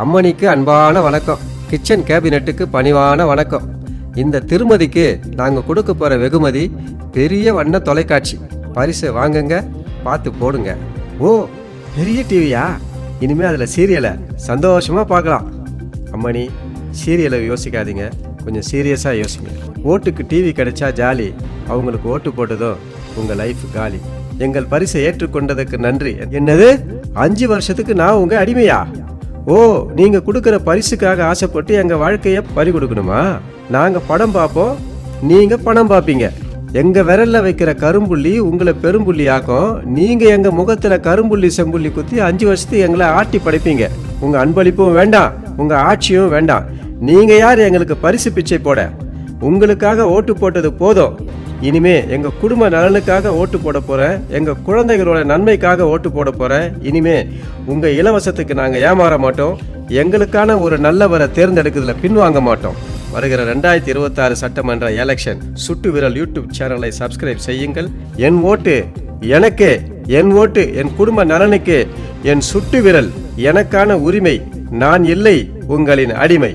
அம்மணிக்கு அன்பான வணக்கம். கிச்சன் கேபினெட்டுக்கு பணிவான வணக்கம். இந்த திருமதிக்கு நாங்கள் கொடுக்க போகிற வெகுமதி பெரிய வண்ண தொலைக்காட்சி. பரிசு வாங்குங்க, பார்த்து போடுங்க. ஓ, பெரிய டிவியா? இனிமேல் அதில் சீரியலை சந்தோஷமாக பார்க்கலாம். அம்மணி, சீரியலை யோசிக்காதீங்க, கொஞ்சம் சீரியஸாக யோசிங்க. ஓட்டுக்கு டிவி கிடைச்சா ஜாலி, அவங்களுக்கு ஓட்டு போட்டதும் உங்கள் லைஃப் காலி. எங்கள் பரிசை ஏற்றுக்கொண்டதுக்கு நன்றி. என்னது, 5 வருஷத்துக்கு நான் உங்கள் அடிமையா? ஓ, நீங்கள் கொடுக்குற பரிசுக்காக ஆசைப்பட்டு எங்கள் வாழ்க்கையை பறி கொடுக்கணுமா? நாங்கள் படம் பார்ப்போம், நீங்கள் பணம் பார்ப்பீங்க. எங்கள் விரலில் வைக்கிற கரும்புள்ளி உங்களை பெரும்புள்ளி ஆக்கும். நீங்கள் எங்கள் முகத்தில் கரும்புள்ளி செம்புள்ளி குத்தி 5 வருஷத்துக்கு எங்களை ஆட்டி படைப்பீங்க. உங்கள் அன்பளிப்பும் வேண்டாம், உங்கள் ஆட்சியும் வேண்டாம். நீங்கள் யார் எங்களுக்கு பரிசு பிச்சை போட? உங்களுக்காக ஓட்டு போட்டது போதும். இனிமே எங்கள் குடும்ப நலனுக்காக ஓட்டு போட போகிறேன், எங்கள் குழந்தைகளோட நன்மைக்காக ஓட்டு போட போகிறேன். இனிமே உங்கள் இலவசத்துக்கு நாங்கள் ஏமாற மாட்டோம். எங்களுக்கான ஒரு நல்லவரை தேர்ந்தெடுக்கிறதுல பின்வாங்க மாட்டோம். வருகிற 2026 சட்டமன்ற எலெக்ஷன் சுட்டு விரல் யூடியூப் சேனலை சப்ஸ்கிரைப் செய்யுங்கள். என் ஓட்டு எனக்கே, என் ஓட்டு என் குடும்ப நலனுக்கு, என் சுட்டு விரல் எனக்கான உரிமை. நான் இல்லை உங்களின் அடிமை.